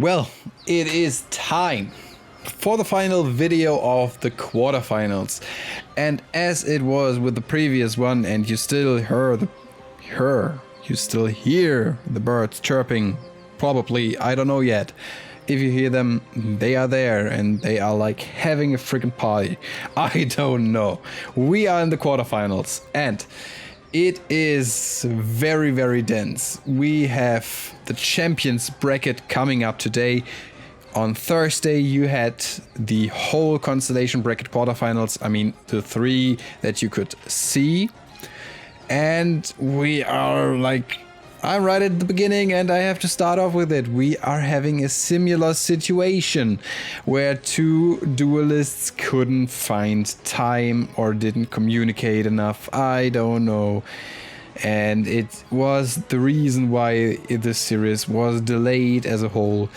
Well, it is time for the final video of the quarterfinals. And as it was with the previous one, and you still hear the birds chirping, probably, I don't know yet. If you hear them, they are there and they are like having a freaking party. I don't know. We are in the quarterfinals and it is very, very dense. We have the champions bracket coming up today. On Thursday, you had the whole constellation bracket quarterfinals. I mean, the three that you could see. And we are like, I'm right at the beginning and I have to start off with it. We are having a similar situation where two duelists couldn't find time or didn't communicate enough. I don't know. And it was the reason why this series was delayed as a whole.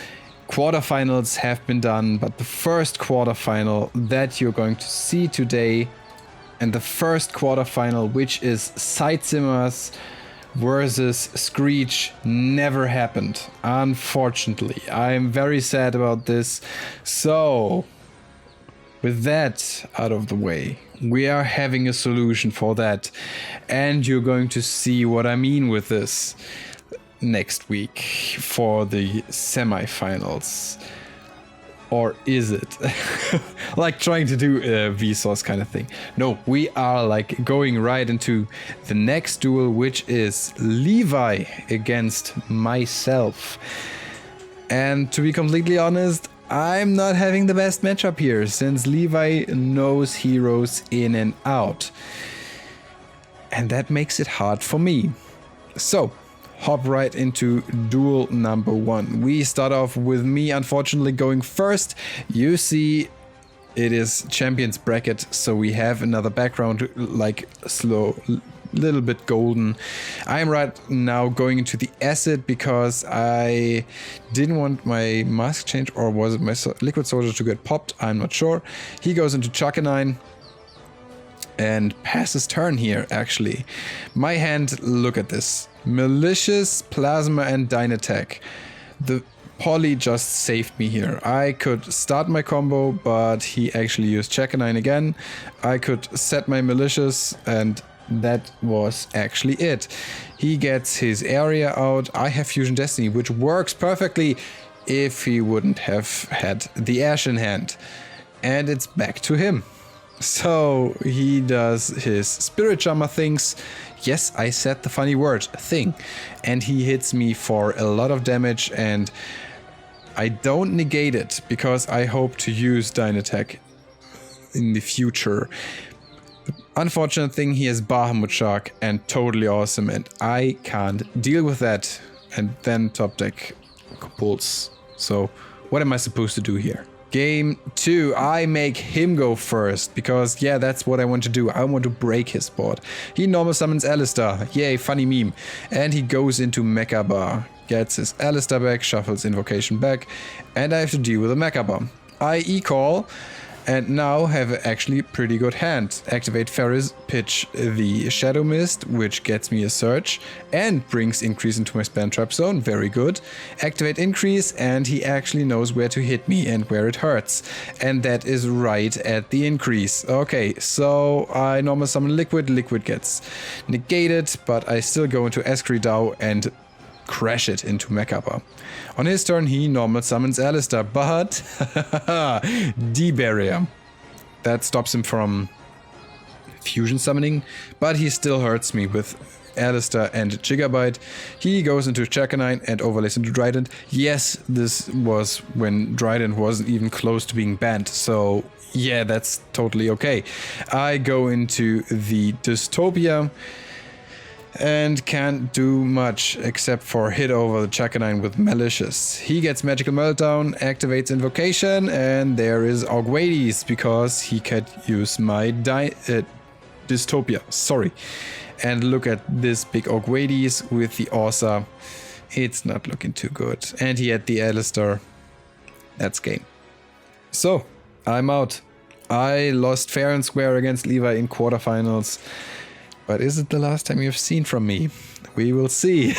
Quarterfinals have been done, but the first quarterfinal that you're going to see today and the first quarterfinal, which is Side Simmers versus Screech, never happened. Unfortunately, I'm very sad about this. So, with that out of the way, we are having a solution for that. And you're going to see what I mean with this next week for the semifinals. Or is it? Like trying to do a Vsauce kind of thing. No, we are like going right into the next duel, which is Levi against myself. And to be completely honest, I'm not having the best matchup here, since Levi knows heroes in and out. And that makes it hard for me. So, hop right into duel number one. We start off with me unfortunately going first. You see it is champions bracket, so we have another background like slow, little bit golden. I'm right now going into the acid because I didn't want my mask change, or was it my liquid soldier to get popped? I'm not sure. He goes into Chuckanine and passes turn here actually. My hand, look at this. Malicious, Plasma and Dynatech. The Poly just saved me here. I could start my combo, but he actually used Chuckanine again. I could set my Malicious and that was actually it. He gets his area out. I have Fusion Destiny, which works perfectly if he wouldn't have had the Ash in hand. And it's back to him. So he does his Spirit Jammer things. Yes, I said the funny word, thing. And he hits me for a lot of damage, and I don't negate it because I hope to use Dynatech in the future. The unfortunate thing, he has Bahamut Shark and totally awesome, and I can't deal with that. And then top deck pulls. So what am I supposed to do here? Game 2, I make him go first, because yeah, that's what I want to do. I want to break his board. He normal summons Alistar, yay, funny meme. And he goes into Mecha Bar, gets his Alistar back, shuffles Invocation back, and I have to deal with a Mecha Bar. I E-call, and now have actually pretty good hand. Activate Ferris, pitch the Shadow Mist, which gets me a search and brings increase into my spam trap zone. Very good. Activate increase, and he actually knows where to hit me and where it hurts. And that is right at the increase. Okay, so I normal summon Liquid. Liquid gets negated, but I still go into Escridao and crash it into Mechaba. On his turn, he normal summons Alistar, but D-Barrier. That stops him from fusion summoning, but he still hurts me with Alistar and Gigabyte. He goes into Chuckanine and overlays into Dryden. Yes, this was when Dryden wasn't even close to being banned, so yeah, that's totally okay. I go into the Dystopia and can't do much except for hit over the Chuckanine with Malicious. He gets Magical Meltdown, activates Invocation, and there is Augwades because he can use my Dystopia, sorry. And look at this big Augwades with the Orsa. It's not looking too good. And he had the Alistar. That's game. So, I'm out. I lost fair and square against Levi in quarterfinals. But is it the last time you've seen from me? We will see.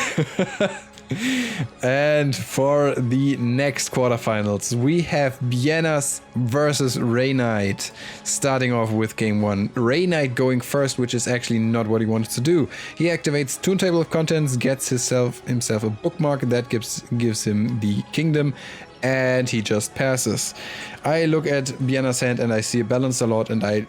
And for the next quarterfinals, we have Bienas versus Ray Knight. Starting off with game 1. Ray Knight going first, which is actually not what he wanted to do. He activates Toon Table of Contents, gets himself a bookmark that gives him the kingdom, and he just passes. I look at Biena's hand and I see a Balancer Lord, and I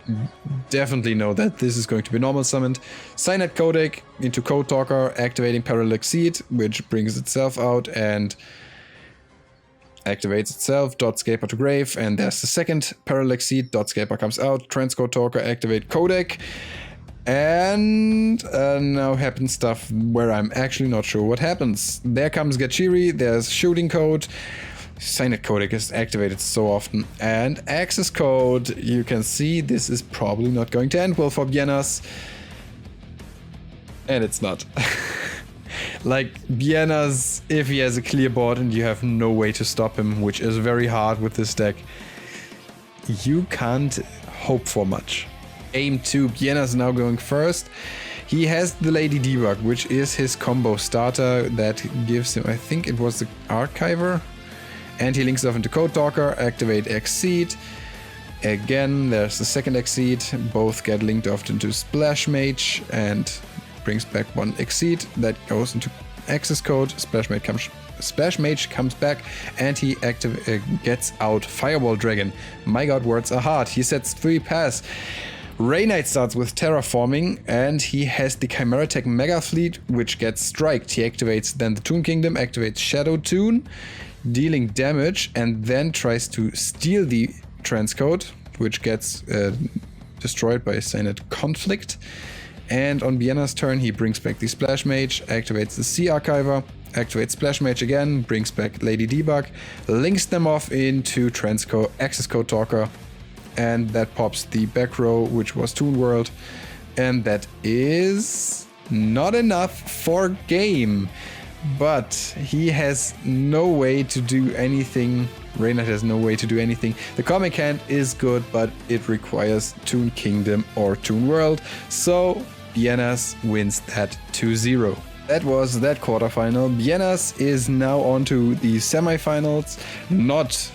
definitely know that this is going to be normal summoned. Cyanide Codec into Code Talker, activating Parallax Seed, which brings itself out and activates itself. Dot Scaper to Grave, and there's the second Parallax Seed. Dot Scaper comes out, Transcode Talker, activate Codec. And now happens stuff where I'm actually not sure what happens. There comes Gachiri, there's Shooting Code. Cyanide Codec is activated so often. And Access Code, you can see this is probably not going to end well for Bienas. And it's not. Like, Bienas, if he has a clear board and you have no way to stop him, which is very hard with this deck, you can't hope for much. Game 2, Bienas now going first. He has the Lady Debug, which is his combo starter that gives him, I think it was the Archiver. And he links off into Code Talker, activate Exceed. Again, there's the second Exceed. Both get linked off into Splash Mage and brings back one Exceed. That goes into Access Code. Splash Mage comes back and he gets out Fireball Dragon. My god, words are hard. He sets 3 pass. Ray Knight starts with Terraforming, and he has the Chimera Tech Mega Fleet, which gets striked. He activates then the Toon Kingdom, activates Shadow Toon, dealing damage, and then tries to steal the Transcode, which gets destroyed by Cyanide Conflict. And on Biena's turn, he brings back the Splash Mage, activates the Sea Archiver, activates Splash Mage again, brings back Lady Debug, links them off into Access Code Talker, and that pops the back row, which was Toon World, and that is not enough for game. But he has no way to do anything. Ray Knight has no way to do anything. The comic hand is good, but it requires Toon Kingdom or Toon World. So Bienas wins that 2-0. That was that quarterfinal. Bienas is now on to the semifinals. Not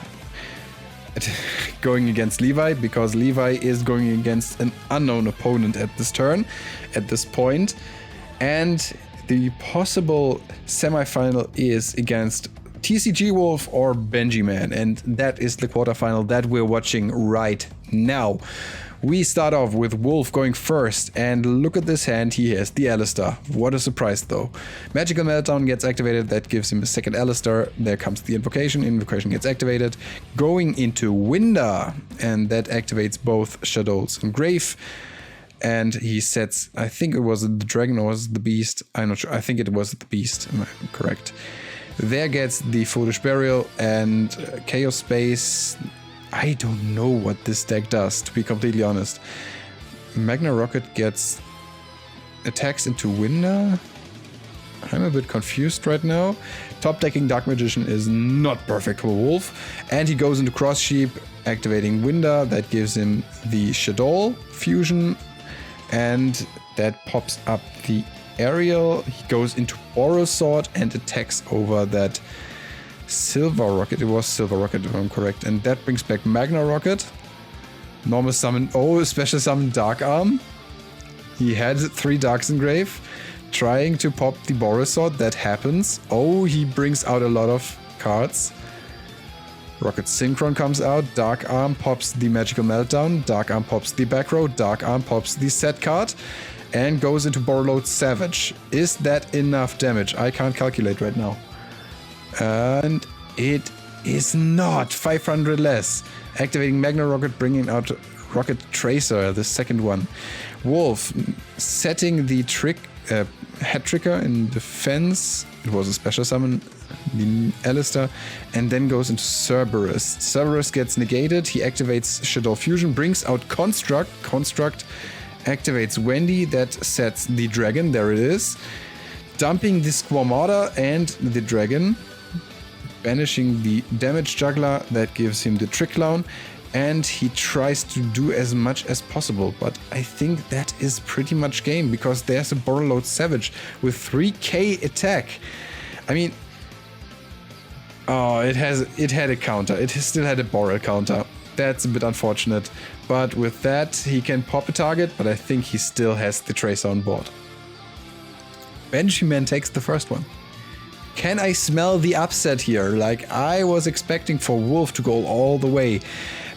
going against Levi, because Levi is going against an unknown opponent at this point. And the possible semifinal is against TCG Wolf or Benji Man, and that is the quarterfinal that we're watching right now. We start off with Wolf going first, and look at this hand, he has the Alistar. What a surprise though. Magical Meltdown gets activated, that gives him a second Alistar. There comes the Invocation gets activated. Going into Winder, and that activates both Shadows and Grave. And he sets, I think it was the Dragon or was it the Beast? I'm not sure. I think it was the Beast, am I correct? There gets the Foolish Burial and Chaos Space. I don't know what this deck does, to be completely honest. Magna Rocket gets attacks into Winder. I'm a bit confused right now. Top decking Dark Magician is not perfect for Wolf. And he goes into Cross Sheep, activating Winder. That gives him the Shadow fusion. And that pops up the Aerial. He goes into Boros Sword and attacks over that Silver Rocket. It was Silver Rocket if I'm correct. And that brings back Magna Rocket. Normal summon. Oh, special summon Dark Arm. He had 3 Darks in Grave. Trying to pop the Boros Sword. That happens. Oh, he brings out a lot of cards. Rocket Synchron comes out. Dark Arm pops the Magical Meltdown. Dark Arm pops the back row. Dark Arm pops the set card. And goes into Borreload Savage. Is that enough damage? I can't calculate right now. And it is not. 500 less. Activating Magna Rocket, bringing out Rocket Tracer, the second one. Wolf setting the Head Trigger in defense. It was a special summon, the Alistar, and then goes into Cerberus. Cerberus gets negated. He activates Shadow Fusion, brings out Construct. Construct activates Wendy. That sets the Dragon. There it is. Dumping the Squamata and the Dragon. Banishing the Damage Juggler. That gives him the Trick Clown. And he tries to do as much as possible. But I think that is pretty much game, because there's a Borreload Savage with 3k attack. I mean, oh, it had a counter. It still had a Boral counter. That's a bit unfortunate. But with that, he can pop a target, but I think he still has the Tracer on board. Benjamin takes the first one. Can I smell the upset here? Like, I was expecting for Wolf to go all the way.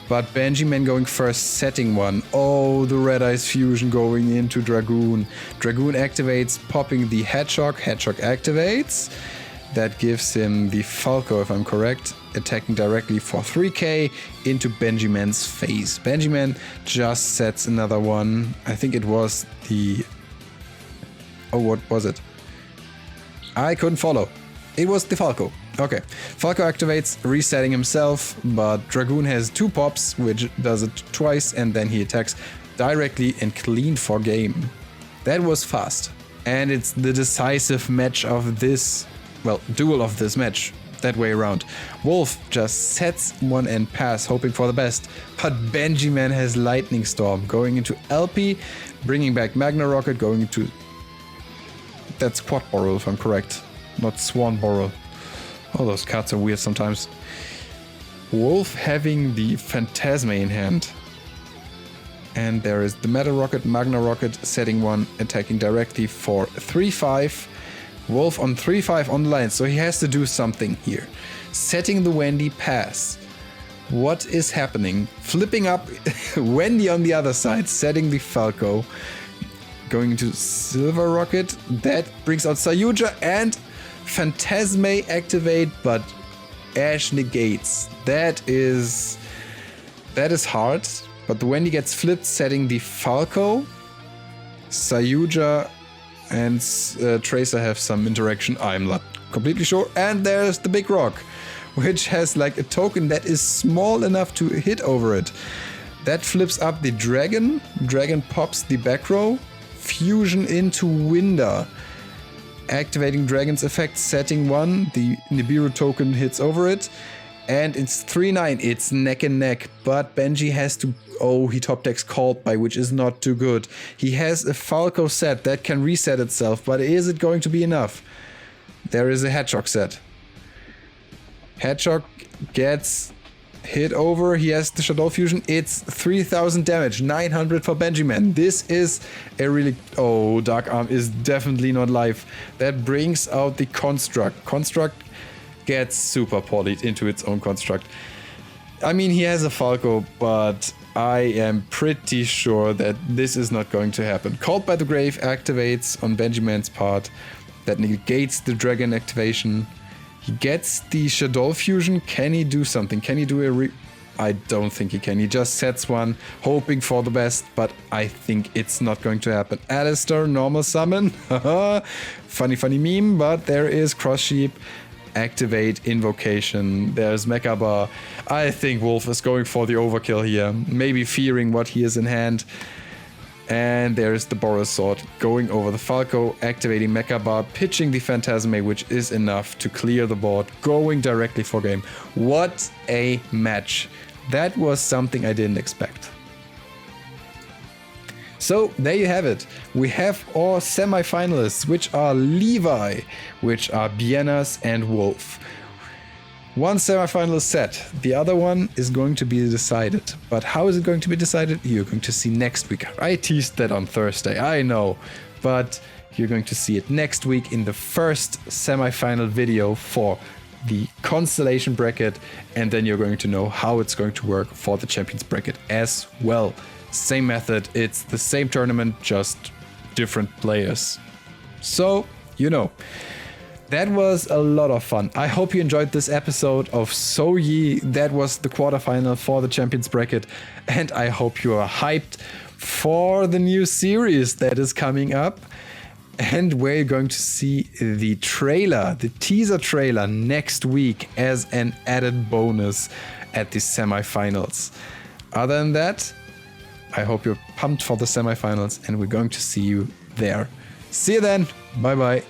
But Benjamin going first, setting one. Oh, the Red Eyes Fusion going into Dragoon. Dragoon activates, popping the Hedgehog. Hedgehog activates. That gives him the Falco, if I'm correct, attacking directly for 3k into Benjamin's face. Benjamin just sets another one. I think it was the... Oh, what was it? I couldn't follow. It was the Falco. Okay. Falco activates, resetting himself, but Dragoon has 2 pops, which does it twice, and then he attacks directly and clean for game. That was fast. And it's the decisive match of this... Well, duel of this match, that way around. Wolf just sets one and pass, hoping for the best. But Benjamin has Lightning Storm, going into LP, bringing back Magna Rocket, going into... That's Quad Boral, if I'm correct. Not Swan Boral. Oh, those cards are weird sometimes. Wolf having the Phantasma in hand. And there is the Metal Rocket, Magna Rocket, setting one, attacking directly for 3-5. Wolf on 3-5 on the line, so he has to do something here. Setting the Wendy pass. What is happening? Flipping up Wendy on the other side, setting the Falco. Going into Silver Rocket. That brings out Sayuja and Phantasme activate, but Ash negates. That is hard. But the Wendy gets flipped, setting the Falco. Sayuja and Tracer have some interaction, I'm not completely sure. And there's the Big Rock, which has like a token that is small enough to hit over it. That flips up the Dragon. Dragon pops the back row. Fusion into Winder. Activating Dragon's effect, setting one. The Nibiru token hits over it. And it's 3-9. It's neck and neck. But Benji has to... Oh, he top decks Called By, which is not too good. He has a Falco set that can reset itself. But is it going to be enough? There is a Hedgehog set. Hedgehog gets hit over. He has the Shadow Fusion. It's 3000 damage. 900 for Benjamin. This is a really... Oh, Dark Arm is definitely not live. That brings out the Construct. Construct gets super polyed into its own construct. I mean, he has a Falco, but I am pretty sure that this is not going to happen. Called by the Grave activates on Benjamin's part. That negates the Dragon activation. He gets the Shadow Fusion. Can he do something? Can he do a I don't think he can. He just sets one, hoping for the best, but I think it's not going to happen. Alistair, normal summon. funny meme, but there is Cross Sheep. Activate Invocation. There's Mechabar. I think Wolf is going for the overkill here. Maybe fearing what he has in hand. And there's the Boros Sword going over the Falco, activating Mechabar, pitching the Phantasme, which is enough to clear the board, going directly for game. What a match. That was something I didn't expect. So there you have it. We have our semi-finalists, which are Levi, which are Bienas and Wolf. One semi-final is set. The other one is going to be decided. But how is it going to be decided? You're going to see next week. I teased that on Thursday, I know. But you're going to see it next week in the first semi-final video for the Constellation bracket. And then you're going to know how it's going to work for the Champions bracket as well. Same method, it's the same tournament, just different players. So, you know, that was a lot of fun. I hope you enjoyed this episode of SOYI. That was the quarterfinal for the Champions bracket. And I hope you are hyped for the new series that is coming up. And we're going to see the trailer, the teaser trailer next week as an added bonus at the semifinals. Other than that, I hope you're pumped for the semifinals and we're going to see you there. See you then. Bye bye.